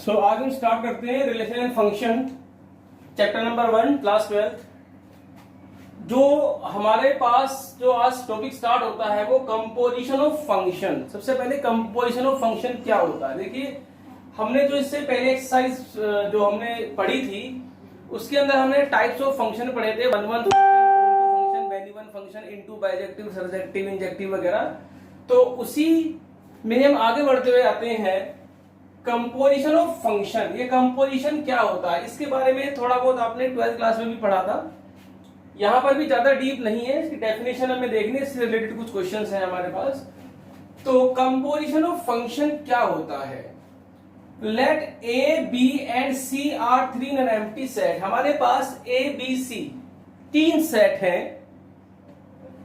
सो आज हम स्टार्ट करते हैं relation and function chapter number 1 class 12। जो हमारे पास जो आज टॉपिक स्टार्ट होता है वो कंपोजिशन ऑफ फंक्शन। सबसे पहले कंपोजिशन ऑफ फंक्शन क्या होता है, देखिए हमने जो इससे पहले एक्सरसाइज जो हमने पढ़ी थी उसके अंदर हमने टाइप्स ऑफ फंक्शन पढ़े थे, one one function, value one function, into, bijective, surjective, injective वगैरह। तो उसी में हम आगे बढ़ते हुए आते हैं कंपोजिशन ऑफ फंक्शन। ये कंपोजिशन क्या होता है इसके बारे में थोड़ा बहुत आपने 12th क्लास में भी पढ़ा था, यहां पर भी ज्यादा डीप नहीं है, इसकी डेफिनेशन हमें देखनी है, इससे रिलेटेड कुछ क्वेश्चंस हैं हमारे पास। तो कंपोजिशन ऑफ फंक्शन क्या होता है, let A B and C are three in an empty set. हमारे पास ए बी सी तीन सेट हैं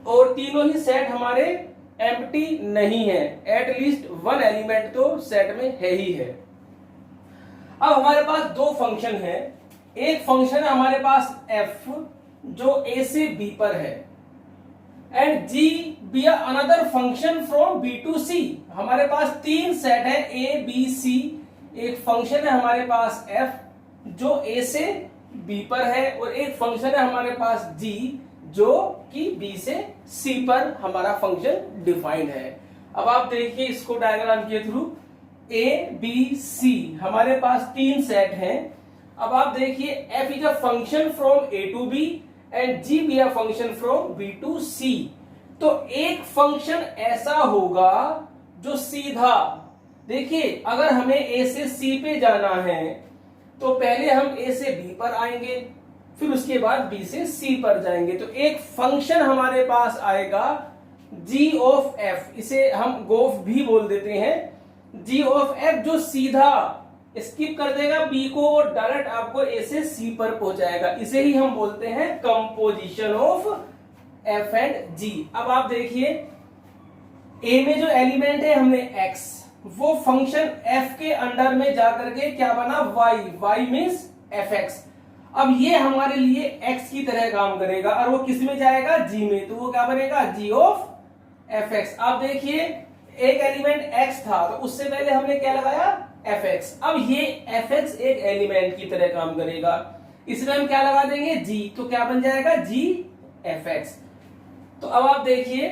और तीनों ही सेट हमारे एम्प्टी नहीं है, एट लीस्ट वन एलिमेंट तो सेट में है ही है। अब हमारे पास दो फंक्शन है, एक फंक्शन है हमारे पास f जो a से b पर है and g be another function from b to c। हमारे पास तीन सेट है a b c, एक फंक्शन है हमारे पास f जो a से b पर है और एक फंक्शन है हमारे पास g जो कि b से c पर हमारा फंक्शन डिफाइंड है। अब आप देखिए इसको डायग्राम के थ्रू a b c हमारे पास तीन सेट हैं। अब आप देखिए f is a function from a to b and g be a function from b to c। तो एक फंक्शन ऐसा होगा जो सीधा, देखिए अगर हमें a से c पे जाना है तो पहले हम a से b पर आएंगे, फिर उसके बाद b से c पर जाएंगे। तो एक फंक्शन हमारे पास आएगा g ऑफ f, इसे हम गोफ भी बोल देते हैं, g ऑफ f जो सीधा स्किप कर देगा b को और डायरेक्ट आपको a से c पर पहुंचाएगा। इसे ही हम बोलते हैं composition of f and g। अब आप देखिए a में जो एलिमेंट है हमने x, वो फंक्शन f के अंडर में जाकर के क्या बना y मीन्स fx। अब ये हमारे लिए x की तरह काम करेगा और वो किस में जाएगा g में, तो वो क्या बनेगा g ऑफ fx। अब देखिए एक एलिमेंट x था तो उससे पहले हमने क्या लगाया fx। अब ये fx एक एलिमेंट की तरह काम करेगा, इसमें हम क्या लगा देंगे g, तो क्या बन जाएगा g fx। तो अब आप देखिए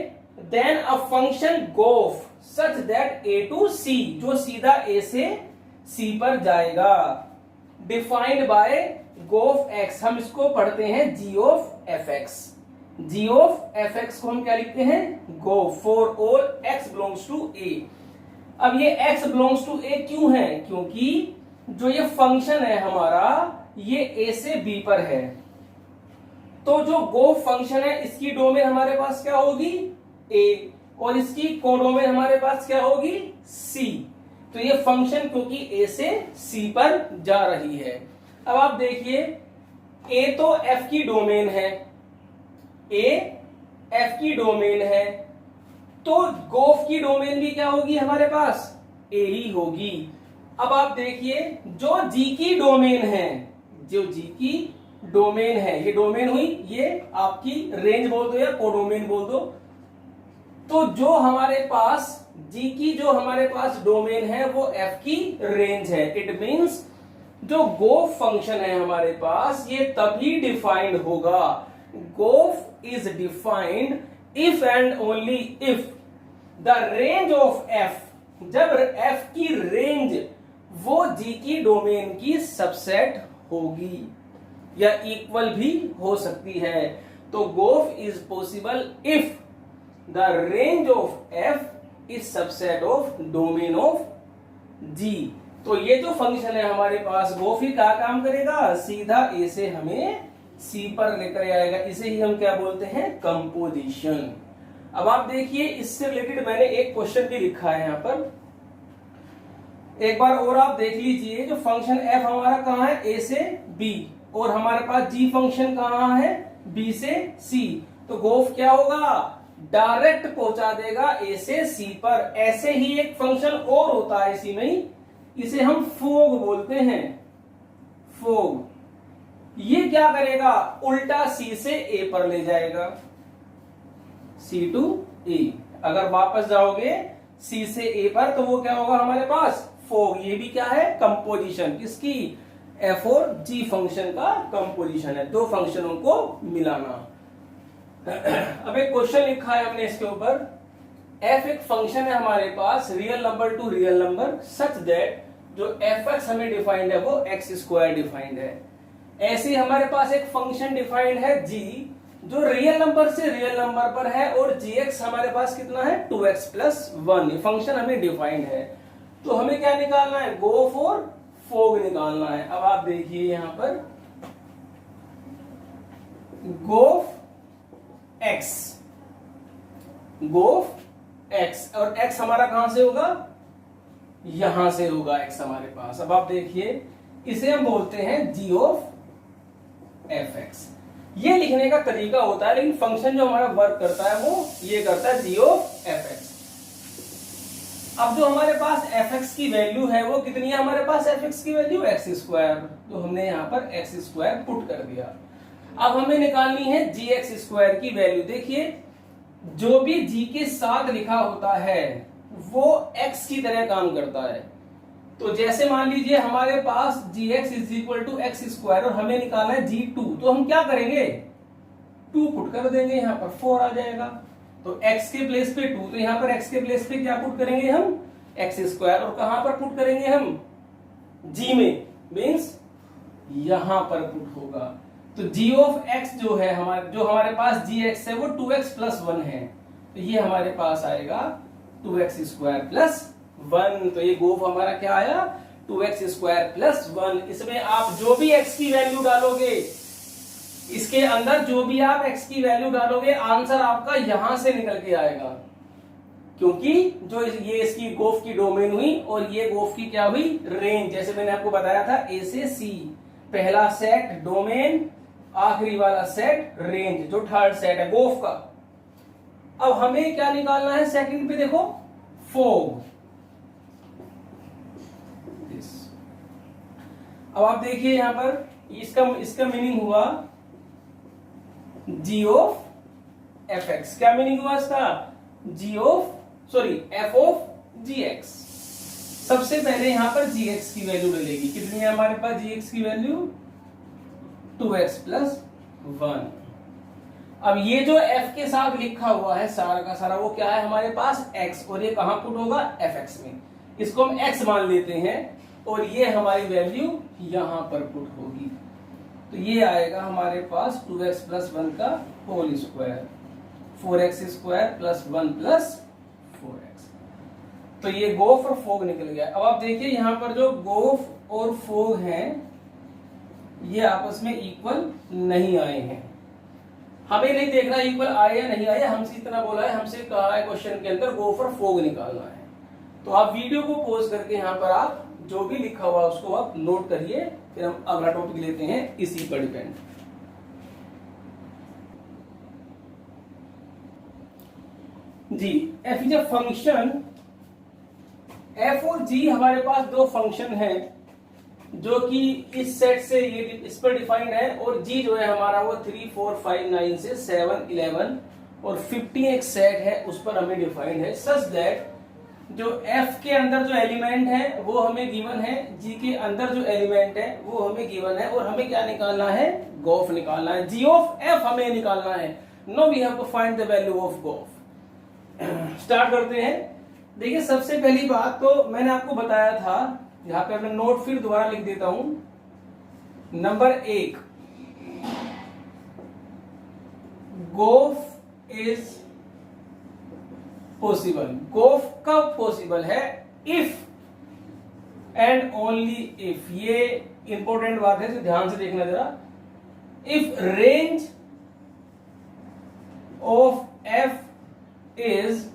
then a function g o f such that a to c जो सीधा a से c पर जाएगा, डिफाइंड बाय गोफ x। हम इसको पढ़ते हैं g of fx। g of fx को हम क्या लिखते हैं g o f for all x belongs to a। अब ये x बिलोंग्स टू a क्यों है, क्योंकि जो ये फंक्शन है हमारा ये a से b पर है, तो जो गोफ फंक्शन है इसकी डोमेन हमारे पास क्या होगी a और इसकी कोडोमेन हमारे पास क्या होगी c। तो ये फंक्शन क्योंकि a से c पर जा रही है। अब आप देखिए a तो f की डोमेन है, a f की डोमेन है, तो गोफ की डोमेन भी क्या होगी हमारे पास a ही होगी। अब आप देखिए जो g की डोमेन है, जो g की डोमेन है, ये डोमेन हुई, ये आपकी रेंज बोल दो या कोडोमेन बोल दो। तो जो हमारे पास g की जो हमारे पास डोमेन है वो f की रेंज है। इट मींस जो गोफ फंक्शन है हमारे पास ये तभी डिफाइंड होगा, गोफ is defined if and only if the range of f, जब f की रेंज वो g की डोमेन की सबसेट होगी या इक्वल भी हो सकती है। तो गोफ is possible if the range of f is subset of domain of g। तो ये जो फंक्शन है हमारे पास गोफ ही क्या काम करेगा, सीधा a से हमें c पर लेकर आएगा, इसे ही हम क्या बोलते हैं कंपोजिशन। अब आप देखिए इससे रिलेटेड मैंने एक क्वेश्चन भी लिखा है यहाँ पर, एक बार और आप देख लीजिए। जो फंक्शन f हमारा कहाँ है a से b और हमारे पास g फंक्शन कहाँ है b से c, तो गोफ क्या होगा डायरेक्ट पहुंचा देगा a से c पर। ऐसे ही एक फंक्शन और होता है इसी में ही, इसे हम फोग बोलते हैं, फोग। ये क्या करेगा उल्टा c से a पर ले जाएगा, c टू a। अगर वापस जाओगे c से a पर तो वो क्या होगा हमारे पास फोग, ये भी क्या है, कंपोजिशन किसकी, एफ और जी फंक्शन का कंपोजिशन है, दो फंक्शनों को मिलाना। अब एक क्वेश्चन लिखा है हमने इसके ऊपर, एफ एक फंक्शन है हमारे पास real number to real number such that जो एफ एक्स हमें डिफाइंड है वो एक्स स्क्वायर डिफाइंड है। ऐसे ही हमारे पास एक फंक्शन डिफाइंड है जी जो रियल नंबर से रियल नंबर पर है और जी एक्स हमारे पास कितना है 2x प्लस 1, ये फंक्शन हमें डिफाइंड है। तो हमें क्या निकालना है, गोफ और फोग निकालना है। अब आप देखिए यहां पर गोफ एक्स, गोफ एक्स, और एक्स हमारा कहां से होगा, यहां से होगा एक्स हमारे पास। अब आप देखिए इसे हम बोलते हैं जी ऑफ एफ एक्स। ये लिखने का तरीका होता है, लेकिन फंक्शन जो हमारा वर्क करता है वो ये करता है जी ऑफ एफ एक्स। अब जो हमारे पास एफ एक्स की वैल्यू है वो कितनी है, हमारे पास एफ एक्स की वैल्यू एक्स स्क्वायर, तो हमने यहाँ पर एक्स स्क्वायर पुट कर दिया। अब हमें निकालनी है जी एक्स स्क्वायर की वैल्यू। देखिए जो भी जी के साथ लिखा होता है वो एक्स की तरह काम करता है। तो जैसे मान लीजिए हमारे पास G X is equal to X square और हमें निकालना है जी टू, तो हम क्या करेंगे, 2 पुट कर देंगे, यहाँ पर 4 आ जाएगा। तो x के प्लेस पे 2, तो यहाँ पर x के प्लेस पे क्या पुट करेंगे हम, एक्स स्क्वायर, और कहां पर पुट करेंगे हम, g में, मीन्स यहां पर पुट होगा। तो g ऑफ x जो है हमारे पास gx है वो 2x प्लस 1 है, तो ये हमारे पास आएगा 2x स्क्वायर प्लस 1। तो ये गोफ हमारा क्या आया, 2x स्क्वायर प्लस 1। इसमें आप जो भी x की वैल्यू डालोगे, इसके अंदर जो भी आप x की वैल्यू डालोगे, आंसर आपका यहां से निकल के आएगा, क्योंकि जो ये इसकी गोफ की डोमेन हुई और ये गोफ की क्या हुई, रेंज। जैसे मैंने आपको बताया था ए से सी, पहला सेट डोमेन, आखिरी वाला सेट रेंज, जो थर्ड सेट है गोफ का। अब हमें क्या निकालना है, सेकंड पे देखो फोग। अब आप देखिए यहां पर इसका मीनिंग हुआ जी ऑफ एफ एक्स। क्या मीनिंग हुआ इसका, एफ ऑफ जी एक्स। सबसे पहले यहां पर जी एक्स की वैल्यू डलेगी, कितनी है हमारे पास जी एक्स की वैल्यू, 2x प्लस 1। अब ये जो f के साथ लिखा हुआ है सारा का सारा वो क्या है हमारे पास x, और ये कहां पुट होगा, fx में। इसको हम x मान लेते हैं और ये हमारी वैल्यू यहां पर पुट होगी। तो ये आएगा हमारे पास 2x प्लस 1 का whole square, 4x square plus 1 plus 4x। तो ये गोफ और फोग निकल गया। अब आप देखिए यहां पर जो गोफ और फोग हैं ये आपस में इक्वल नहीं आए हैं। हमें नहीं देखना इक्वल आए या नहीं आए, हमसे इतना बोला है, हमसे कहा है क्वेश्चन के अंदर गोफ और फोग निकालना है। तो आप वीडियो को पॉज करके यहाँ पर आप जो भी लिखा हुआ उसको आप नोट करिए, फिर हम अगला टॉपिक लेते हैं इसी पर depend. G f is a function, f और जी हमारे पास दो फंक्शन हैं जो कि इस सेट से ये इस पर डिफाइंड है, और जी जो है हमारा वो 3, 4, 5, 9 से 7, 11 और 15 एक सेट है उस पर हमें डिफाइंड है, सच दैट जो एफ के अंदर जो एलिमेंट है वो हमें गिवन है, जी के अंदर जो एलिमेंट है वो हमें गिवन है, और हमें क्या निकालना है, गोफ निकालना है, जी ऑफ एफ हमें निकालना है। No we have to find the value of g of f. Start करते हैं। देखिए सबसे पहली बात तो मैंने आपको बताया था, यहां पे मैं नोट फिर दोबारा लिख देता हूं। नंबर 1, गोफ इज पॉसिबल। गोफ कब पॉसिबल है, इफ एंड ओनली इफ, ये इंपॉर्टेंट बात है तो ध्यान से देखना जरा। If range of F is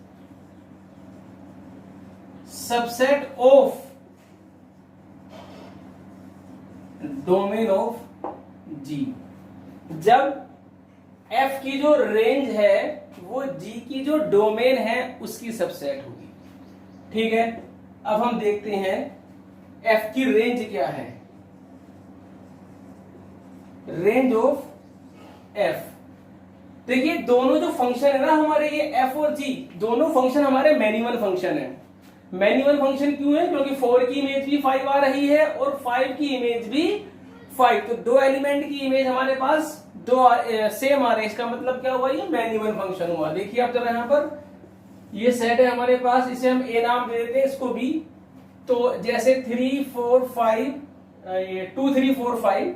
subset of domain of G. जब f की जो रेंज है वो g की जो डोमेन है उसकी सबसेट होगी, ठीक है। अब हम देखते हैं f की रेंज क्या है। रेंज ऑफ f, देखिए दोनों जो फंक्शन है ना हमारे, ये f और g दोनों फंक्शन हमारे मिनिमल फंक्शन है। मैन्युअल फंक्शन क्यों है? क्योंकि 4 की इमेज भी 5 आ रही है और 5 की इमेज भी 5, तो दो एलिमेंट की इमेज हमारे पास दो सेम आ रहे हैं, इसका मतलब क्या हुआ? ये मैन्युअल फंक्शन हुआ। देखिए आप जरा यहाँ पर, ये सेट है हमारे पास, इसे हम ए नाम दे देते हैं, इसको बी। तो जैसे 3 4 5, ये 2 3 4 5,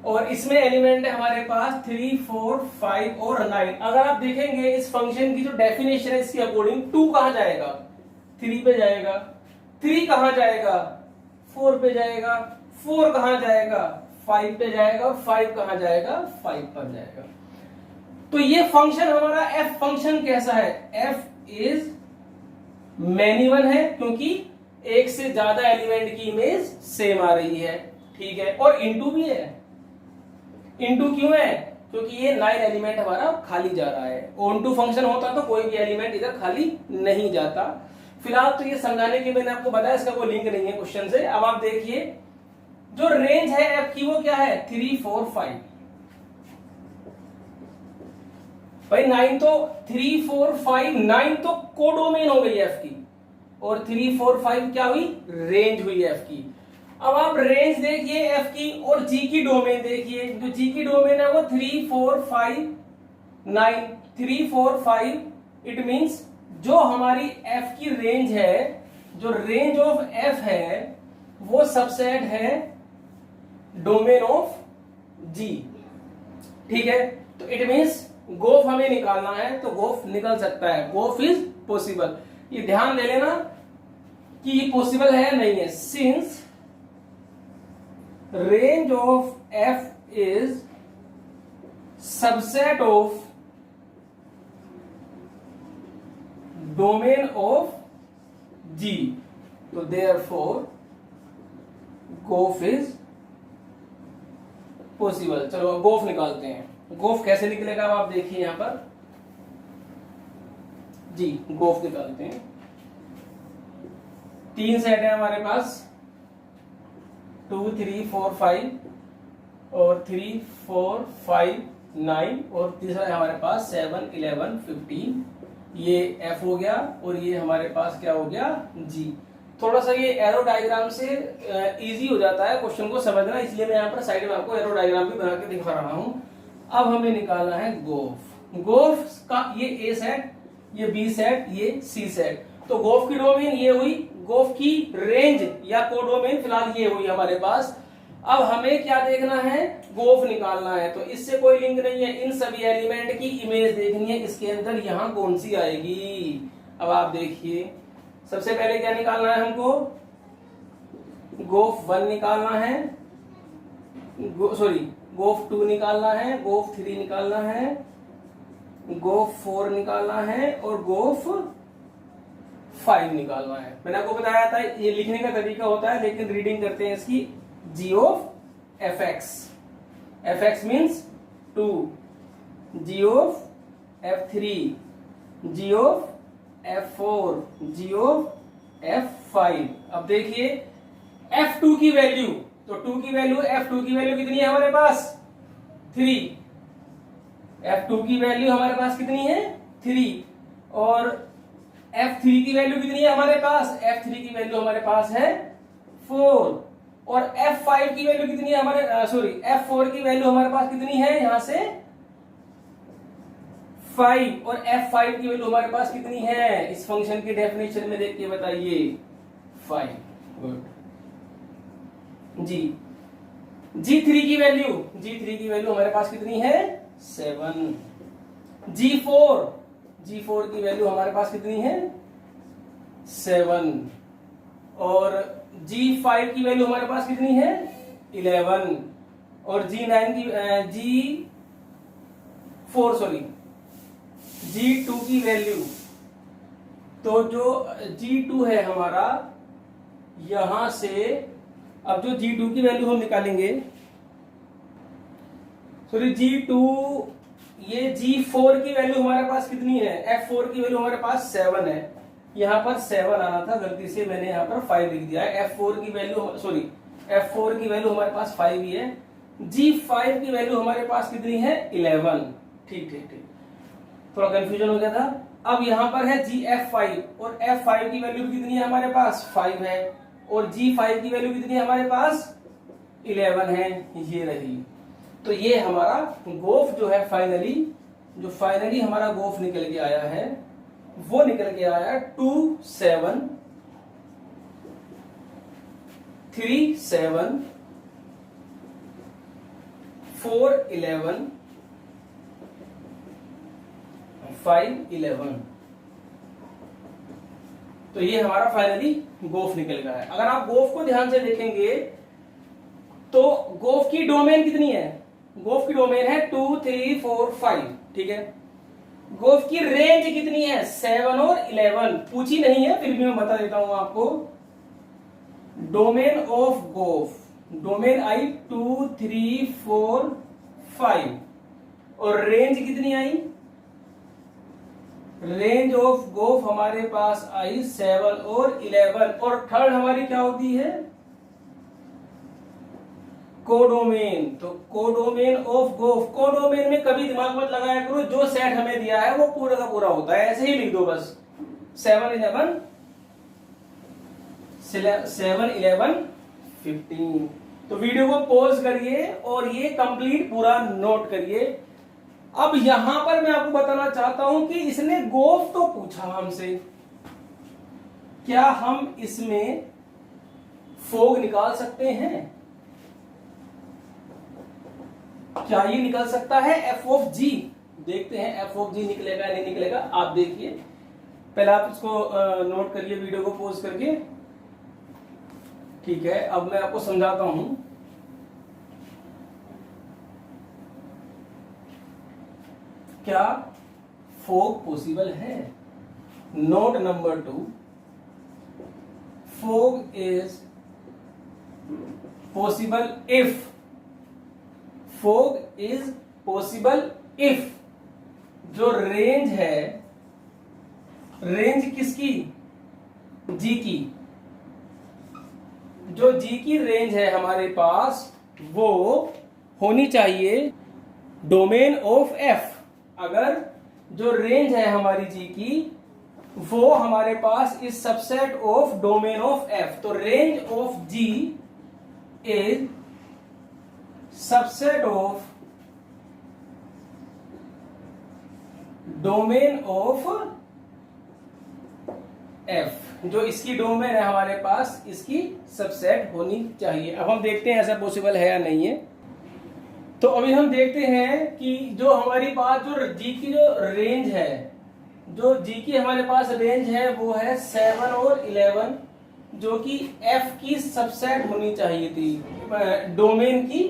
और इसमें एलिमेंट है हमारे पास 3 4 5 और 9। अगर आप देखेंगे इस फंक्शन की जो डेफिनेशन है इसके अकॉर्डिंग, 2 कहां जाएगा? 3 पे जाएगा। 3 कहां जाएगा? 4 पे जाएगा। 4 कहां जाएगा? 5 पे जाएगा। और 5 कहां जाएगा? 5 पर जाएगा। तो ये फंक्शन हमारा एफ फंक्शन कैसा है? एफ इज मैन्युअल है, क्योंकि एक से ज्यादा एलिमेंट की इमेज सेम आ रही है, ठीक है। और इनटू भी है। इनटू क्यों है? क्योंकि ये 9 एलिमेंट हमारा खाली जा रहा है। ऑन टू फंक्शन होता तो कोई भी एलिमेंट इधर खाली नहीं जाता। फिलहाल तो ये समझाने के मैंने आपको बताया, इसका कोई लिंक नहीं है क्वेश्चन से। अब आप देखिए जो रेंज है एफ की वो क्या है? 3 4 5। भाई 9 तो 3 4 5, 9 तो कोडोमेन हो गई एफ की, और 3 4 5 क्या हुई? रेंज हुई एफ की। अब आप रेंज देखिए एफ की और जी की डोमेन देखिए। जो जी की डोमेन है वो 3 4 5 9, 3 4 5। इट मींस जो हमारी एफ की रेंज है, जो रेंज ऑफ एफ है, वो सबसेट है डोमेन ऑफ जी, ठीक है। तो इट मींस गोफ हमें निकालना है तो गोफ निकल सकता है, गोफ इज पॉसिबल। ये ध्यान दे लेना कि ये पॉसिबल है या नहीं है। Since range of F is subset of domain of G, तो देयरफॉर गोफ इज पॉसिबल। चलो गोफ निकालते हैं। गोफ कैसे निकलेगा अब आप देखिए यहां पर जी, गोफ निकालते हैं। 3 सेट है हमारे पास, 2 3 4 5 और 3 4 5 9, और तीसरा है हमारे पास 7 11 15। ये एफ हो गया और ये हमारे पास क्या हो गया? जी। थोड़ा सा ये एरो डायग्राम से इजी हो जाता है क्वेश्चन को समझना, इसलिए मैं यहाँ पर साइड में आपको एरो डायग्राम भी बना के दिखा रहा हूं। अब हमें निकालना है गोफ। गोफ का ये ए सेट, ये बी सेट, ये सी सेट। तो गोफ की डोमेन ये हुई, गोफ की रेंज या कोडोमेन फिलहाल ये हुई हमारे पास। अब हमें क्या देखना है? गोफ निकालना है। तो इससे कोई लिंक नहीं है, इन सभी एलिमेंट की इमेज देखनी है, इसके अंदर यहां कौन सी आएगी। अब आप देखिए, सबसे पहले क्या निकालना है हमको? गोफ 1 निकालना है, गोफ 2 निकालना है, गोफ 3 निकालना है, गोफ 4 निकालना है और गोफ 5 निकालना है। मैंने आपको बताया था ये लिखने का तरीका होता है, लेकिन रीडिंग करते हैं इसकी। G of F X, F X means 2, G of F 3, G of F4, G of F5। अब देखिए F2 की वैल्यू, तो 2 की वैल्यू, F2 की वैल्यू कितनी है हमारे पास? 3। F2 की वैल्यू हमारे पास कितनी है? 3। और F3 की वैल्यू कितनी है हमारे पास? F3 की वैल्यू हमारे पास है 4। और F5 की वैल्यू कितनी है हमारे, F4 की वैल्यू हमारे पास कितनी है यहां से? 5। और F5 की वैल्यू हमारे पास कितनी है? इस फंक्शन की डेफिनेशन में देख के बताइए। 5। गुड जी। G3 की वैल्यू, G3 की वैल्यू हमारे पास कितनी है? 7। G4, G4 की वैल्यू हमारे पास कितनी है? 7। और G5 की वैल्यू हमारे पास कितनी है? 11। और G9 की G2 की वैल्यू, तो जो G2 है हमारा यहां से, अब जो G2 की वैल्यू हम निकालेंगे, G2, ये G4 की वैल्यू हमारे पास कितनी है? F4 की वैल्यू हमारे पास 7 है, यहां पर 7 आना था, गलती से मैंने यहां पर 5 लिख दिया है। F4 की वैल्यू हमारे पास 5 ही है। G5 की वैल्यू हमारे पास कितनी है? 11। ठीक, थोड़ा कंफ्यूजन हो गया था। अब यहां पर है GF5 और F5 की वैल्यू कितनी है हमारे पास 5 है और G5 की वैल्यू कितनी है हमारे पास 11 है, ये रही। तो ये हमारा गोफ जो है फाइनली हमारा गोफ निकल के आया है, वो निकल के आया 2 7 3 7 4 11 5 11। तो ये हमारा फाइनली गोफ निकल गया है। अगर आप गोफ को ध्यान से देखेंगे तो गोफ की डोमेन कितनी है, गोफ की डोमेन है 2 3 4 5, ठीक है। गोफ की रेंज कितनी है 7 और 11, पूछी नहीं है फिर भी मैं बता देता हूं आपको। डोमेन ऑफ गोफ, डोमेन आई 2 3 4 5 और रेंज कितनी आई, रेंज ऑफ गोफ हमारे पास आई 7 और 11 और थर्ड हमारी क्या होती है कोडोमेन। तो कोडोमेन ऑफ गोफ, कोडोमेन में कभी दिमाग मत लगाया करो, जो सेट हमें दिया है वो पूरा का पूरा होता है, ऐसे ही लिख दो बस 7 11 15। तो वीडियो को पॉज करिए और ये कंप्लीट पूरा नोट करिए। अब यहां पर मैं आपको बताना चाहता हूं कि इसने गोफ तो पूछा हमसे, क्या हम इसमें फोग निकाल सकते हैं, क्या ये निकल सकता है एफ ऑफ जी। देखते हैं एफ ऑफ जी निकलेगा नहीं निकलेगा, आप देखिए पहले आप इसको नोट करिए वीडियो को पॉज करके, ठीक है। अब मैं आपको समझाता हूं। क्या फोग पॉसिबल है, note number 2, fog is possible if, fog is possible if जो रेंज है, रेंज किसकी जी की, जो जी की रेंज है हमारे पास वो होनी चाहिए डोमेन ऑफ एफ। अगर जो रेंज है हमारी जी की वो हमारे पास is subset of domain of F, तो range of G is subset of domain of F, जो इसकी डोमेन है हमारे पास इसकी सबसेट होनी चाहिए। अब हम देखते हैं ऐसा पॉसिबल है या नहीं है। तो अभी हम देखते हैं कि जो हमारी पास जो जी की जो रेंज है, जो जी की हमारे पास रेंज है वो है 7 और 11, जो कि एफ की सबसेट होनी चाहिए थी, डोमेन की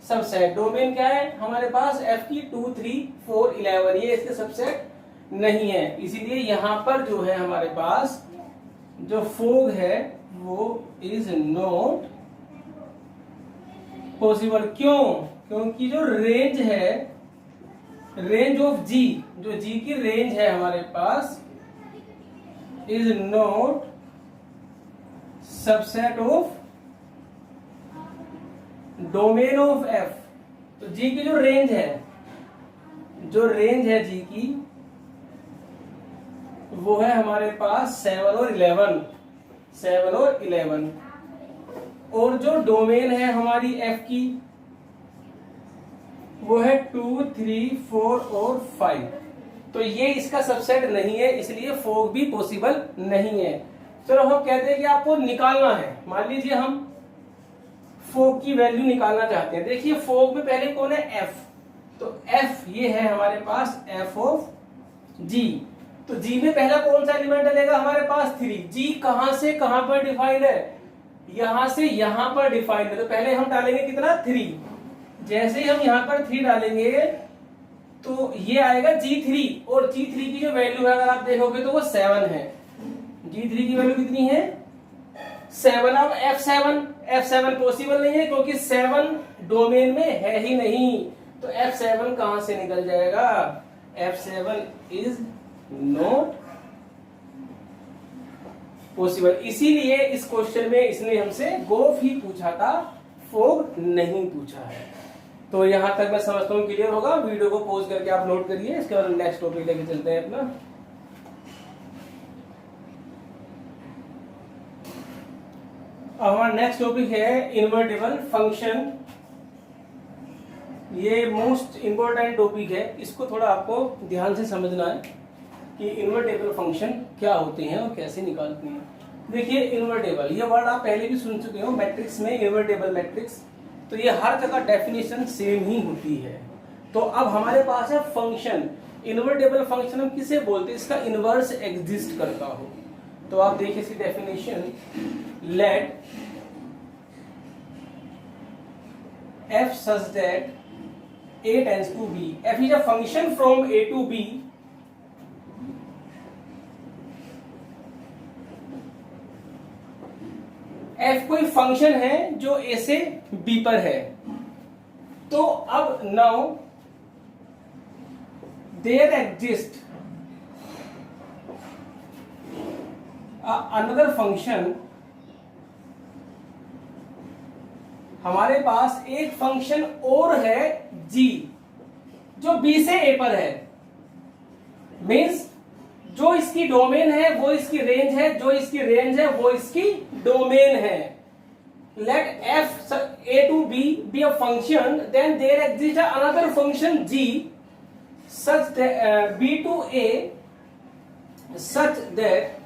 सबसेट। डोमेन क्या है हमारे पास एफ की 2 3 4 11, ये इसके सबसेट नहीं है, इसीलिए यहां पर जो है हमारे पास जो फोग है वो इज नॉट पॉसिबल। क्यों, क्योंकि जो रेंज है, रेंज ऑफ जी, जो जी की रेंज है हमारे पास is not subset of domain of F. तो जी की जो रेंज है, जो रेंज है जी की वो है हमारे पास 7 और 11, 7 और 11, और जो डोमेन है हमारी एफ की वो है 2 3 4 और 5। तो ये इसका सबसेट नहीं है, इसलिए फोग भी पॉसिबल नहीं है। चलो हम कहते हैं कि आपको निकालना है, मान लीजिए हम फोग की वैल्यू निकालना चाहते हैं। देखिए फोग में पहले कौन है एफ, तो एफ ये है हमारे पास एफ ऑफ जी। तो जी में पहला कौन सा एलिमेंट डलेगा हमारे पास 3। जी कहां से कहां पर डिफाइंड है, यहां से यहां पर डिफाइंड है, तो पहले हम डालेंगे कितना 3। जैसे ही हम यहां पर 3 डालेंगे तो ये आएगा G3, और G3 की जो वैल्यू है अगर आप देखोगे तो वो 7 है। G3 की वैल्यू कितनी है 7। अब F7 पॉसिबल नहीं है क्योंकि 7 डोमेन में है ही नहीं, तो F7 कहां से निकल जाएगा, F7 इज नॉट पॉसिबल। इसीलिए इस क्वेश्चन में इसने हमसे गोफ ही पूछा था, फोग नहीं पूछा है। तो यहां तक मैं समझता हूं क्लियर होगा। वीडियो को पॉज करके आप नोट करिए, इसके बाद नेक्स्ट टॉपिक लेके चलते हैं अपना। अब हमारा नेक्स्ट टॉपिक है इन्वर्टेबल फंक्शन। ये मोस्ट इंपॉर्टेंट टॉपिक है, इसको थोड़ा आपको ध्यान से समझना है कि इन्वर्टेबल फंक्शन क्या होते हैं और कैसे निकालते हैं। देखिए इन्वर्टेबल, ये वर्ड आप पहले भी सुन चुके हो मैट्रिक्स में, इन्वर्टेबल मैट्रिक्स। तो ये हर जगह डेफिनेशन सेम ही होती है। तो अब हमारे पास है फंक्शन। इन्वर्टेबल फंक्शन हम किसे बोलते हैं? इसका इनवर्स एग्जिस्ट करता हो। तो आप देखिए इसकी definition, let f such that a tends to b, f is a function from a to b f कोई फंक्शन है जो a से b पर है। तो अब now there exist another function, हमारे पास एक फंक्शन और है g जो b से a पर है। मीन्स जो इसकी डोमेन है वो इसकी रेंज है, जो इसकी रेंज है वो इसकी डोमेन है। Let f a to b be a function, then there exists another function g such that b to a such that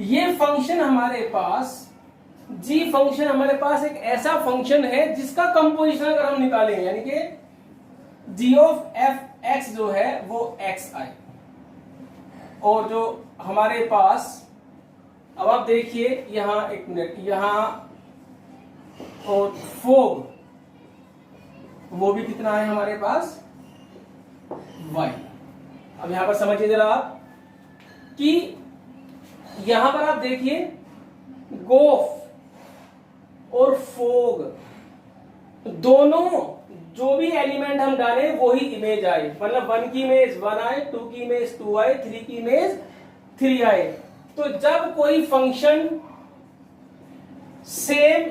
ये फंक्शन हमारे पास g फंक्शन हमारे पास एक ऐसा फंक्शन है जिसका कंपोजिशन अगर हम निकालें, यानी कि g ऑफ f x जो है वो x i, और जो हमारे पास, अब आप देखिए यहां एक मिनट, यहां और फोग वो भी कितना है हमारे पास y। अब यहां पर समझिए जरा आप कि यहां पर आप देखिए गोफ और फोग दोनों जो भी एलिमेंट हम डालें वो ही इमेज आए, मतलब 1 की इमेज 1 आए, 2 की इमेज 2 आए, 3 की इमेज 3 आए। तो जब कोई फंक्शन सेम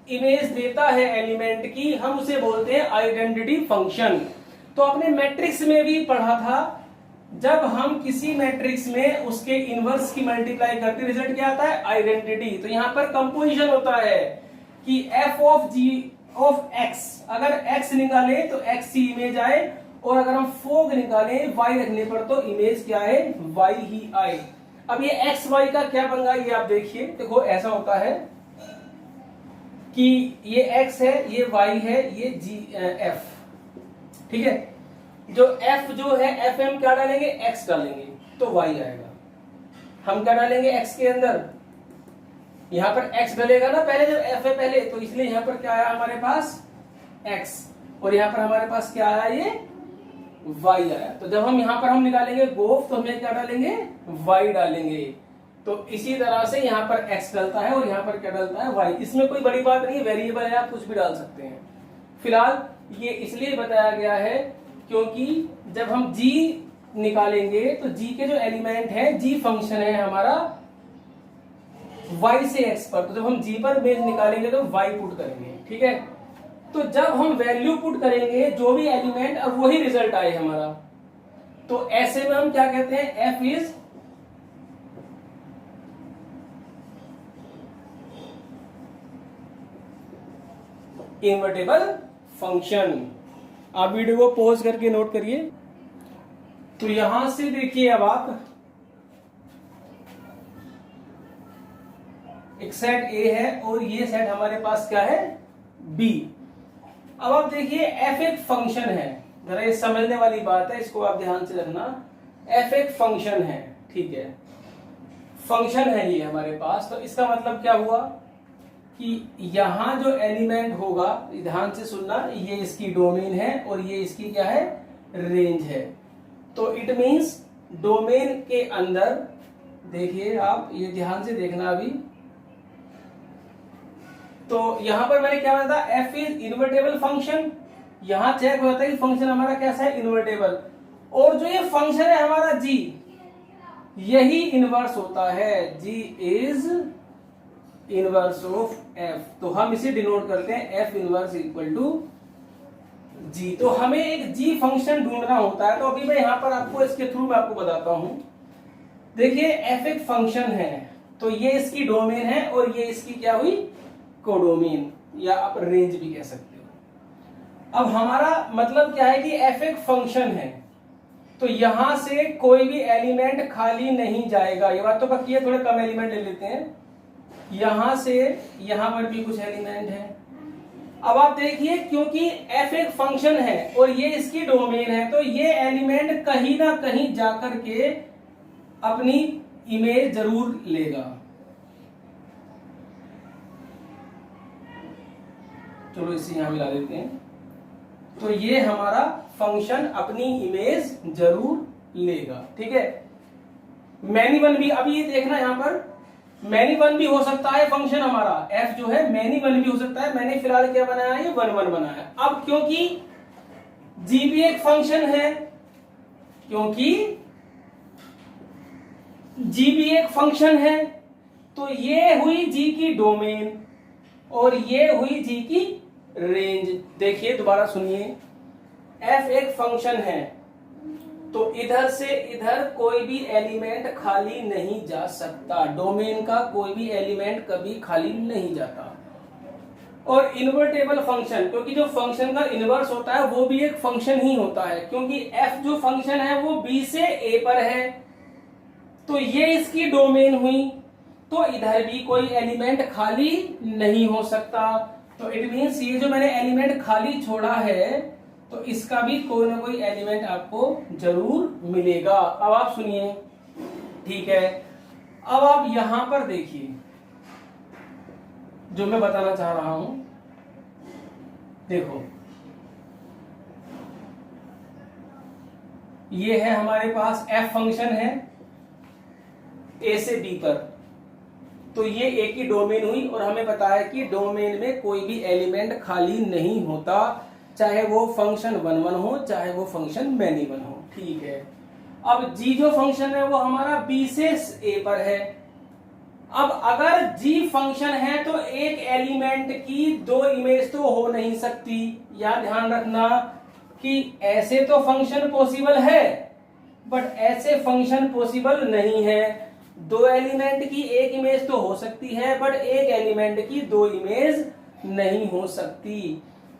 इमेज देता है एलिमेंट की, हम उसे बोलते हैं आइडेंटिटी फंक्शन। तो आपने मैट्रिक्स में भी पढ़ा था, जब हम किसी मैट्रिक्स में उसके इनवर्स की मल्टीप्लाई करते रिजल्ट क्या आता है? आइडेंटिटी। तो यहां पर कंपोजिशन होता है कि f of g of x, अगर x निकाले तो x ही इमेज आए, और अगर हम फोग निकाले y रखने पर तो इमेज क्या है? y ही आए। अब ये x y का क्या बन रहा है ये आप देखिए। देखो ऐसा होता है कि ये x है, ये y है, ये g f, ठीक है। जो f जो है f हम क्या डालेंगे? x डालेंगे तो y आएगा। हम क्या डालेंगे x के अंदर? यहां पर x डलेगा ना पहले, जब f है पहले, तो इसलिए यहां पर क्या आया हमारे पास? x, और यहां पर हमारे पास क्या आया? ये y आया। तो जब हम यहां पर हम निकालेंगे गोफ तो हमें क्या डालेंगे? y डालेंगे। तो इसी तरह से यहां पर x डलता है और यहां पर क्या डलता है? y। इसमें कोई बड़ी बात नहीं, वेरिएबल है, आप कुछ भी डाल सकते हैं। फिलहाल ये इसलिए बताया गया है क्योंकि जब हम g निकालेंगे तो g के जो एलिमेंट है, g फंक्शन है हमारा y से x पर, तो जब हम g पर इमेज निकालेंगे तो y पुट करेंगे, ठीक है। तो जब हम वैल्यू पुट करेंगे जो भी एलिमेंट, अब वही रिजल्ट आए हमारा, तो ऐसे में हम क्या कहते हैं? f is invertible function. आप वीडियो को पॉज करके नोट करिए। तो यहां से देखिए, अब आप एक सेट A है और ये सेट हमारे पास क्या है? B। अब आप देखिए f एक फंक्शन है, जरा ये समझने वाली बात है, इसको आप ध्यान से रखना। f एक फंक्शन है, ठीक है, फंक्शन है ये हमारे पास। तो इसका मतलब क्या हुआ कि यहां जो एलिमेंट होगा, ध्यान से सुनना, ये इसकी डोमेन है और ये इसकी क्या है? रेंज है। तो इट मींस डोमेन के अंदर, देखिए आप ये ध्यान से देखना अभी, तो यहां पर मैंने क्या बताया था? f is invertible function. यहां चेक होता है कि फंक्शन हमारा कैसा है? इन्वर्टेबल। और जो ये फंक्शन है हमारा g, यही इनवर्स होता है। g is inverse of f। तो हम इसे डिनोट करते हैं f inverse equal to g। तो हमें एक g फंक्शन ढूंढना होता है। तो अभी मैं यहां पर आपको इसके थ्रू मैं आपको बताता हूं। देखिए f एक फंक्शन है, तो ये इसकी डोमेन है और ये इसकी क्या हुई, कोडोमेन, या आप रेंज भी कह सकते हो। अब हमारा मतलब क्या है कि f एक फंक्शन है, तो यहां से कोई भी एलिमेंट खाली नहीं जाएगा। ये बात तो पक्की है, थोड़े कम एलिमेंट ले लेते हैं, यहां से यहां पर भी कुछ एलिमेंट है। अब आप देखिए, क्योंकि f एक फंक्शन है और ये इसकी डोमेन है, तो ये एलिमेंट कहीं ना कहीं जाकर के अपनी इमेज जरूर लेगा। चलो इसे यहां मिला देते हैं। तो ये हमारा फंक्शन अपनी इमेज जरूर लेगा, ठीक है। मैनी वन भी, अभी ये देखना यहां पर मैनी वन भी हो सकता है फंक्शन हमारा, f जो है मैनी वन भी हो सकता है। मैंने फिलहाल क्या बनाया है, ये वन वन बनाया है। अब क्योंकि g भी एक फंक्शन है, क्योंकि g भी एक फंक्शन है, तो ये हुई g की डोमेन और ये हुई g की रेंज। देखिए दोबारा सुनिए, f एक फंक्शन है, तो इधर से इधर कोई भी एलिमेंट खाली नहीं जा सकता, डोमेन का कोई भी एलिमेंट कभी खाली नहीं जाता। और इन्वर्टेबल फंक्शन, क्योंकि जो फंक्शन का इनवर्स होता है वो भी एक फंक्शन ही होता है, क्योंकि f जो फंक्शन है वो b से a पर है, तो ये इसकी डोमेन हुई, तो इधर भी कोई एलिमेंट खाली नहीं हो सकता। तो इट मीन्स ये जो मैंने एलिमेंट खाली छोड़ा है, तो इसका भी कोई ना कोई एलिमेंट आपको जरूर मिलेगा। अब आप सुनिए, ठीक है। अब आप यहां पर देखिए जो मैं बताना चाह रहा हूं, देखो ये है हमारे पास f फंक्शन है a से b पर, तो ये a की डोमेन हुई और हमें पता है कि डोमेन में कोई भी एलिमेंट खाली नहीं होता, चाहे वो फंक्शन वन वन हो चाहे वो फंक्शन मैनी वन हो, ठीक है। अब g जो फंक्शन है वो हमारा b से a पर है। अब अगर g फंक्शन है तो एक एलिमेंट की दो इमेज तो हो नहीं सकती। यह ध्यान रखना कि ऐसे तो फंक्शन पॉसिबल है बट ऐसे फंक्शन पॉसिबल नहीं है। दो एलिमेंट की एक इमेज तो हो सकती है बट एक एलिमेंट की दो इमेज नहीं हो सकती।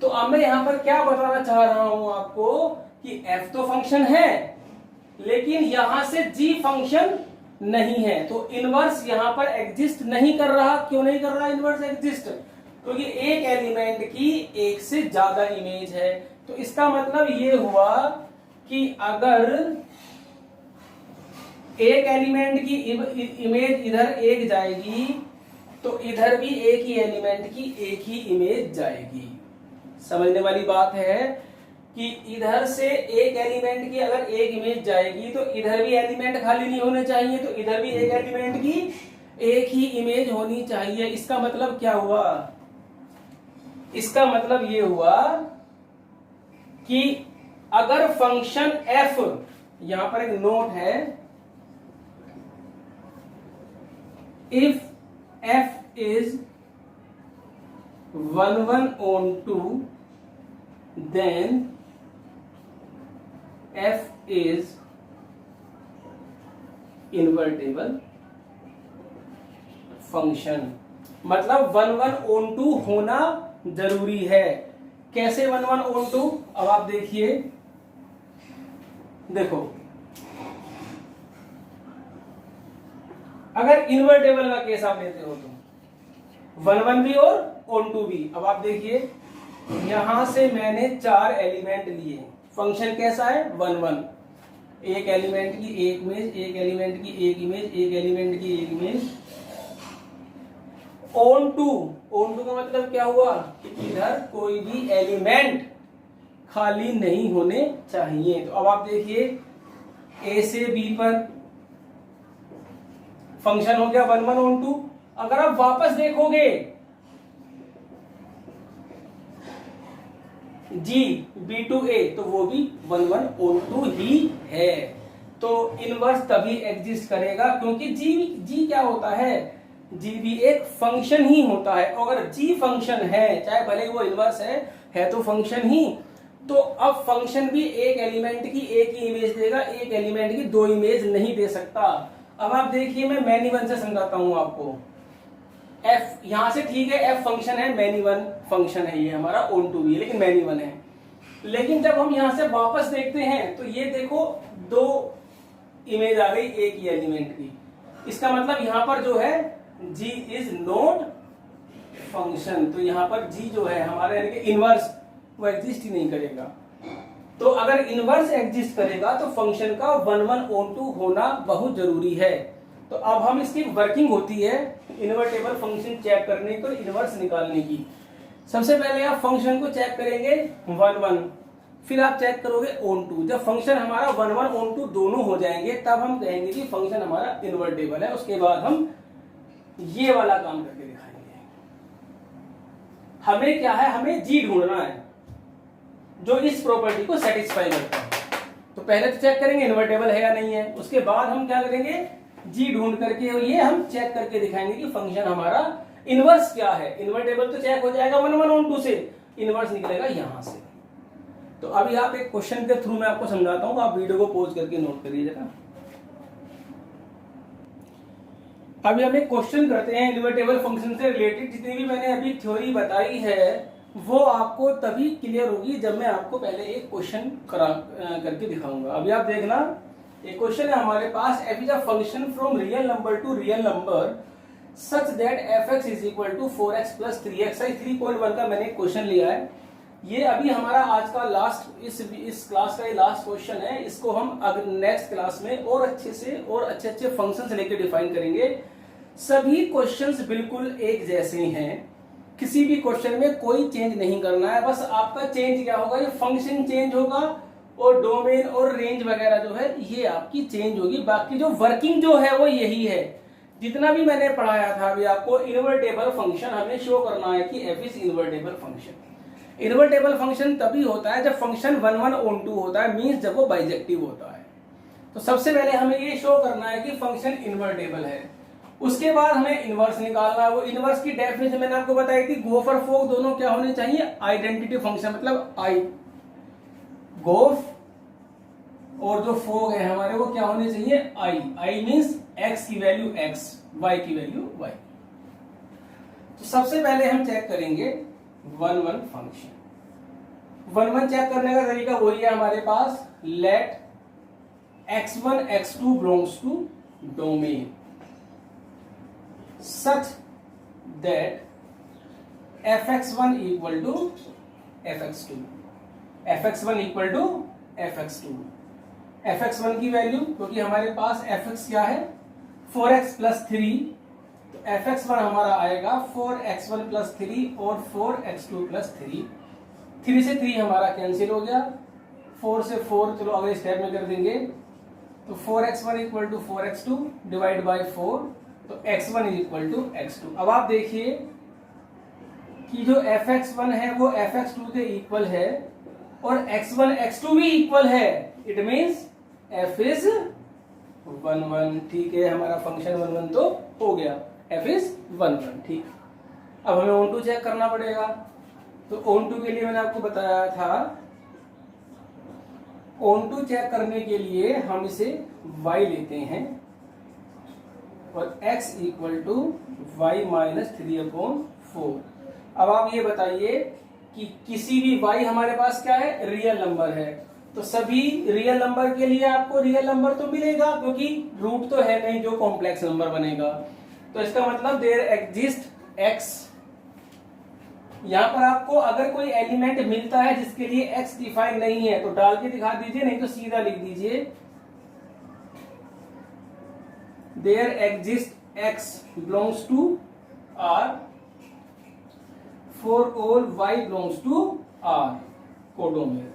तो अब मैं यहां पर क्या बताना चाह रहा हूं आपको कि f तो फंक्शन है लेकिन यहां से g फंक्शन नहीं है, तो इनवर्स यहां पर एग्जिस्ट नहीं कर रहा। क्यों नहीं कर रहा इनवर्स एग्जिस्ट? क्योंकि एक एलिमेंट की एक से ज्यादा इमेज है। तो इसका मतलब ये हुआ कि अगर एक एलिमेंट की इमेज इधर एक जाएगी तो इधर भी एक ही एलिमेंट की एक ही इमेज जाएगी। समझने वाली बात है कि इधर से एक एलिमेंट की अगर एक इमेज जाएगी तो इधर भी एलिमेंट खाली नहीं होने चाहिए, तो इधर भी एक एलिमेंट की एक ही इमेज होनी चाहिए। इसका मतलब क्या हुआ? इसका मतलब ये हुआ कि अगर फंक्शन f, यहां पर एक नोट है, if f is 1 1 on 2 then f is invertible function। मतलब 1 1 on 2 होना जरूरी है। कैसे 1 1 on 2? अब आप देखिए, देखो अगर इन्वर्टेबल का केस आप लेते हो तो 1 1 भी और on 2 भी। अब आप देखिए यहां से मैंने 4 एलिमेंट लिए, फंक्शन कैसा है 1 1, एक एलिमेंट की एक इमेज, एक एलिमेंट की एक इमेज, एक एलिमेंट की एक इमेज। on 2 का मतलब क्या हुआ कि इधर कोई भी एलिमेंट खाली नहीं होने चाहिए। तो अब आप देखिए a से b पर फंक्शन हो गया 1 1 on 2। अगर आप वापस देखोगे g b to a तो वो भी 1 1 on 2 ही है। तो इनवर्स तभी एग्जिस्ट करेगा क्योंकि g क्या होता है, g भी एक फंक्शन ही होता है। अगर g फंक्शन है, चाहे भले वो इनवर्स है तो फंक्शन ही, तो अब फंक्शन भी एक एलिमेंट की एक ही इमेज देगा, एक एलिमेंट की दो इमेज नहीं दे सकता। अब आप देखिए, मैं मैनी वन से समझाता हूं आपको। एफ यहां से ठीक है, एफ फंक्शन है, मैनी वन फंक्शन है, ये हमारा ओन टू भी है, लेकिन मैनी वन है। लेकिन जब हम यहां से वापस देखते हैं तो ये देखो, दो इमेज आ गई एक ही एलिमेंट की। इसका मतलब यहां पर जो है g इज नॉट फंक्शन, तो यहां पर g जो है हमारे यानी कि इनवर्स, वो एग्जिस्ट ही नहीं करेगा। तो अगर इनवर्स एग्जिस्ट करेगा तो फंक्शन का 1 1 ऑन टू होना बहुत जरूरी है। तो अब हम इसकी वर्किंग होती है इन्वर्टेबल फंक्शन चेक करने को, इनवर्स निकालने की। सबसे पहले आप फंक्शन को चेक करेंगे 1 1, फिर आप चेक करोगे ऑन टू। जब फंक्शन हमारा 1 1 ऑन टू दोनों हो जाएंगे तब हम कहेंगे कि फंक्शन हमारा इन्वर्टेबल है। उसके बाद हम ये वाला काम करके दिखाएंगे। हमें क्या है, हमें जी ढूंढना है जो इस प्रॉपर्टी को सेटिस्फाई करता है। तो पहले तो चेक करेंगे इन्वर्टेबल है या नहीं है, उसके बाद हम क्या करेंगे, जी ढूंढ करके ये हम चेक करके दिखाएंगे कि फंक्शन हमारा इनवर्स क्या है। इन्वर्टेबल तो चेक हो जाएगा 1 1 ऑन टू से, इनवर्स निकलेगा यहां से। तो अभी आप एक क्वेश्चन के थ्रू मैं आपको समझाता हूं, आप वीडियो को पॉज करके नोट करिएगा। अभी हम एक क्वेश्चन करते हैं इन्वर्टेबल फंक्शन से रिलेटेड। जितनी भी मैंने अभी थ्योरी बताई है वो आपको तभी क्लियर होगी जब मैं आपको पहले एक क्वेश्चन करके दिखाऊंगा। अभी आप देखना, एक क्वेश्चन है हमारे पास, f is a function from real number to real number such that fx is equal to 4x plus 3x। 3.1 का मैंने क्वेश्चन लिया है। ये अभी हमारा आज का लास्ट, इस क्लास का ये लास्ट क्वेश्चन है। इसको हम अगर नेक्स्ट क्लास में और अच्छे से और अच्छे फंक्शंस लेके डिफाइन करेंगे। सभी क्वेश्चंस बिल्कुल एक जैसे हैं, किसी भी क्वेश्चन में कोई चेंज नहीं करना है। बस आपका चेंज क्या होगा, ये फंक्शन चेंज होगा और डोमेन और रेंज वगैरह जो है ये आपकी चेंज होगी। बाकी जो वर्किंग जो है वो यही है। जितना भी मैंने पढ़ाया था अभी आपको, इन्वर्टेबल फंक्शन हमें शो करना है कि f is invertible function. Invertible function तभी होता है जब फंक्शन 1 1 ऑन टू होता है, मींस जब वो बाइजेक्टिव होता है। तो सबसे पहले हमें ये शो करना है कि फंक्शन इन्वर्टेबल है। उसके बाद हमें इनवर्स निकालना है। वो इनवर्स की डेफिनेशन मैंने आपको बताई थी, गोफ और फोक दोनों क्या होने चाहिए, आइडेंटिटी फंक्शन, मतलब आई। गोफ और जो फोक है हमारे वो क्या होने चाहिए, आई। आई मींस एक्स की वैल्यू एक्स, वाई की वैल्यू वाई। तो सबसे पहले हम चेक करेंगे 1 1 फंक्शन। 1 1 चेक करने का तरीका वही है हमारे पास, let x1 x2 belongs to domain such that fx1 equal to fx2, fx1 equal to fx2। fx1 की वैल्यू, क्योंकि हमारे पास fx क्या है 4x प्लस 3, तो fx1 हमारा आएगा 4x1 प्लस 3 और 4x2 प्लस 3। 3 से 3 हमारा कैंसिल हो गया, 4 से 4 चलो अगले स्टेप में कर देंगे। तो 4x1 equal to 4x2 divide by 4, तो x1 is equal to x2। अब आप देखिए कि जो fx1 है वो fx2 के इक्वल है और x1 x2 भी इक्वल है। It means f is 1 1। ठीक है, हमारा फंक्शन 1 1 तो हो गया, f इज 1 1। ठीक, अब हमें ऑन टू चेक करना पड़ेगा। तो ऑन टू के लिए मैंने आपको बताया था, ऑन टू चेक करने के लिए हम इसे y लेते हैं और x equal to y minus 3/4। अब आप ये बताइए कि किसी भी y हमारे पास क्या है, रियल नंबर है। तो सभी रियल नंबर के लिए आपको रियल नंबर तो मिलेगा, क्योंकि रूट तो है नहीं जो कॉम्प्लेक्स नंबर बनेगा। तो इसका मतलब देयर एग्जिस्ट x। यहां पर आपको अगर कोई एलिमेंट मिलता है जिसके लिए x डिफाइन नहीं है तो डाल के दिखा दीजिए, नहीं तो सीधा लिख दीजिए there exists x belongs to R for all y belongs to R codomain।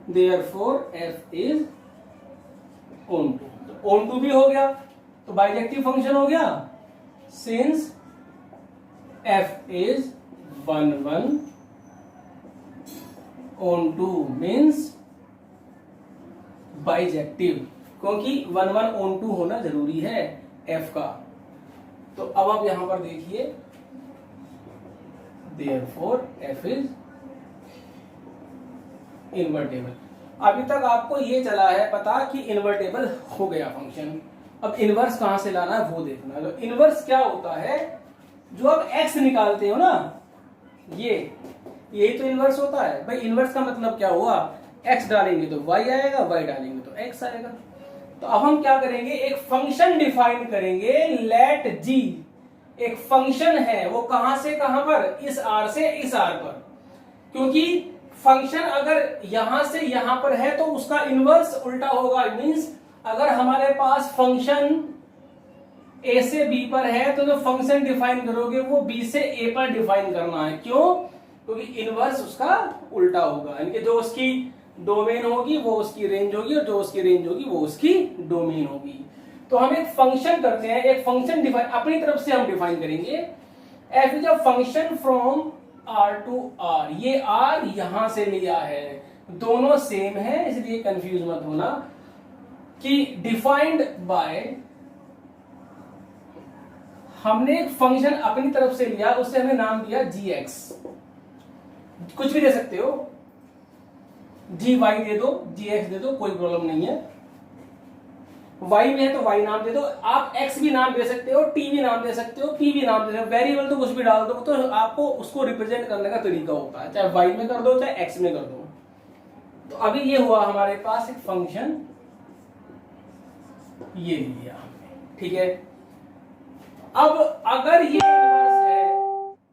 therefore f is onto। तो onto भी हो गया तो बाइजेक्टिव फंक्शन हो गया। since f is 1 1 onto means bijective, क्योंकि 1 1 ऑन टू होना जरूरी है f का। तो अब आप यहां पर देखिए, therefore f इज इन्वर्टेबल। अभी तक आपको ये चला है पता कि इन्वर्टेबल हो गया फंक्शन। अब इनवर्स कहां से लाना है वो देखना है। तो इनवर्स क्या होता है, जो आप x निकालते हो ना, यही तो इनवर्स होता है भाई। इनवर्स का मतलब क्या हुआ, x डालेंगे तो y आएगा, y डालेंगे तो x आएगा। तो अब हम क्या करेंगे, एक फंक्शन डिफाइन करेंगे, लेट g। एक फंक्शन है, वो कहां से कहां पर, इस r से इस r पर। क्योंकि फंक्शन अगर यहां से यहां पर है तो उसका इनवर्स उल्टा होगा। मींस अगर हमारे पास फंक्शन a से b पर है तो जो फंक्शन डिफाइन करोगे वो b से a पर डिफाइन करना है। क्यों, क्योंकि इनवर्स उसका उल्टा होगा। यानी कि जो उसकी डोमेन होगी वो उसकी रेंज होगी, और जो उसकी रेंज होगी वो उसकी डोमेन होगी। तो हम एक फंक्शन करते हैं, एक फंक्शन डिफाइन अपनी तरफ से हम डिफाइन करेंगे। f is a function from r to r। ये r यहां से लिया है, दोनों सेम है, इसलिए कंफ्यूज मत होना कि डिफाइंड बाय, हमने एक फंक्शन अपनी तरफ से लिया, उससे हमने नाम दिया gx। कुछ भी दे सकते हो, gy दे दो, gx दे दो, कोई प्रॉब्लम नहीं है। y में है तो y नाम दे दो, आप x भी नाम दे सकते हो, t भी नाम दे सकते हो, p भी नाम दे सकते हो। वेरिएबल तो कुछ भी डाल दो, तो आपको उसको रिप्रेजेंट करने का तरीका होता है, चाहे y में कर दो चाहे x में कर दो। तो अभी ये हुआ हमारे पास एक फंक्शन, ये लिया हमने, ठीक है। अब अगर ये इनवर्स है,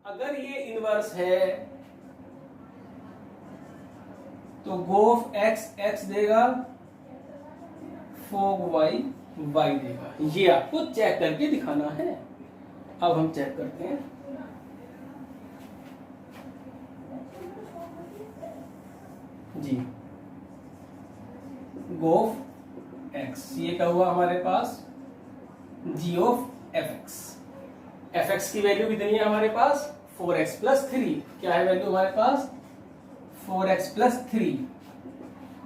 अगर ये इनवर्स है तो गोफ x x देगा, फोग y y देगा। ये आपको चेक करके दिखाना है। अब हम चेक करते हैं। जी, गोफ x, ये क्या हुआ हमारे पास, g ऑफ fx। fx की वैल्यू कितनी है हमारे पास, 4x प्लस 3। क्या है वैल्यू हमारे पास, 4x प्लस 3।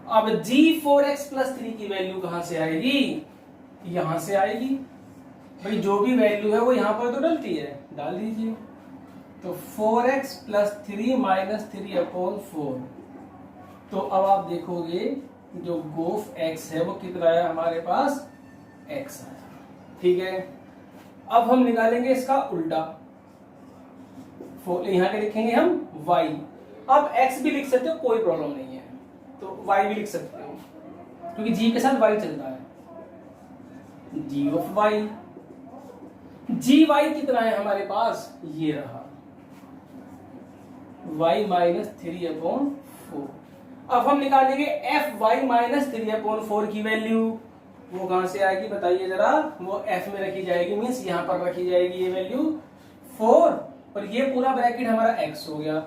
अब g 4x प्लस 3 की वैल्यू कहां से आएगी, यहां से आएगी भाई। जो भी वैल्यू है वो यहां पर तो डलती है, डाल दीजिए। तो 4x प्लस 3 माइनस 3 अपॉन 4। तो अब आप देखोगे जो गोफ x है वो कितना आया हमारे पास, x आया, ठीक है। अब हम निकालेंगे इसका उल्टा, यहां पे लिखेंगे हम y। अब x भी लिख सकते हो, कोई प्रॉब्लम नहीं है, तो y भी लिख सकते हो, क्योंकि g के साथ y चलता है। g ऑफ y, gy कितना है हमारे पास, ये रहा, y माइनस 3 अपॉन 4। अब हम निकालेंगे fy माइनस 3 अपॉन 4 की वैल्यू। वो कहां से आएगी बताइए जरा, वो f में रखी जाएगी, मींस यहां पर रखी जाएगी ये वैल्यू 4, और ये पूरा ब्रैकेट हमारा x हो गया।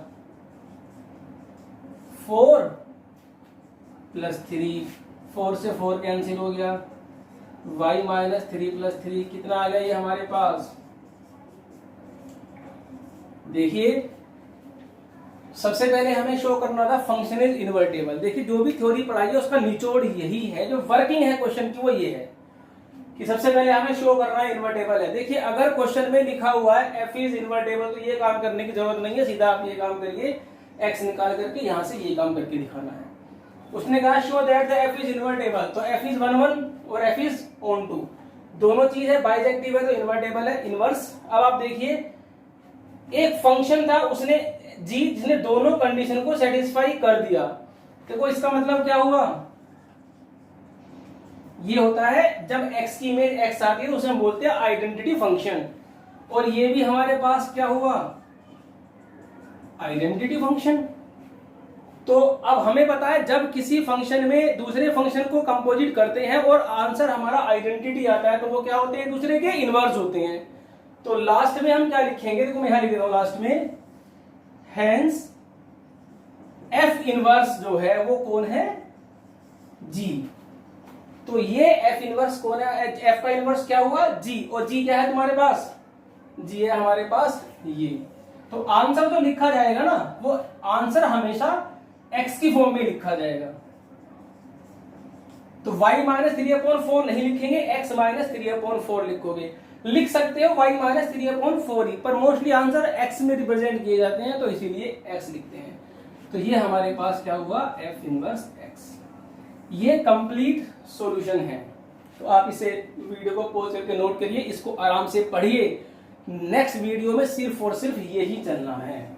4 प्लस 3, 4 से 4 कैंसिल हो गया, y माइनस 3 प्लस 3 कितना आ गया ये हमारे पास। देखिए सबसे पहले हमें शो करना था फंक्शन इज इनवर्टेबल। देखिए जो भी थ्योरी पढ़ाई है उसका निचोड़ यही है, जो वर्किंग है क्वेश्चन की वो ये है कि सबसे पहले हमें शो करना है इनवर्टेबल है। देखिए अगर क्वेश्चन में लिखा हुआ है f इज इनवर्टेबल, तो ये काम करने की जरूरत नहीं है, सीधा आप ये काम करिए, x निकाल करके यहां से ये काम करके दिखाना है। उसने कहा show that the f is invertible, तो f इज 1 1 और f इज ऑन 2, दोनों चीज है, बाइजेक्टिव है तो इनवर्टेबल है, इनवर्स। अब आप देखिए एक फंक्शन था, उसने जी जिसने दोनों कंडीशन को सेटिस्फाई कर दिया। देखो इसका मतलब क्या हुआ, ये होता है जब x की इमेज x आती है तो उसे हम बोलते हैं आइडेंटिटी फंक्शन, और ये भी हमारे पास क्या हुआ, आइडेंटिटी फंक्शन। तो अब हमें पता है जब किसी फंक्शन में दूसरे फंक्शन को कंपोजिट करते हैं और आंसर हमारा आइडेंटिटी आता है तो वो क्या होते हैं, दूसरे के इनवर्स होते हैं। तो लास्ट में हम क्या लिखेंगे, देखो मैं यहां लिख रहा हूं लास्ट में, हेंस f इनवर्स जो है वो कौन है, g। तो ये f इनवर्स कौन है, f का इनवर्स क्या हुआ, g, और g क्या है तुम्हारे पास, g है हमारे पास ये। तो आंसर तो लिखा जाएगा ना, वो आंसर हमेशा x की फॉर्म में लिखा जाएगा। तो y माइनस 3/4 नहीं लिखेंगे, x माइनस 3/4 लिखोगे। लिख सकते हो y माइनस 3/4 ही, पर मोस्टली आंसर x में रिप्रेजेंट किए जाते हैं तो इसीलिए x लिखते हैं। तो ये हमारे पास क्या हुआ, f इनवर्स x। ये कंप्लीट सॉल्यूशन है। तो आप इसे वीडियो को पॉज करके नोट करिए, इसको आराम से पढ़िए। नेक्स्ट वीडियो में सिर्फ और सिर्फ यही चलना है।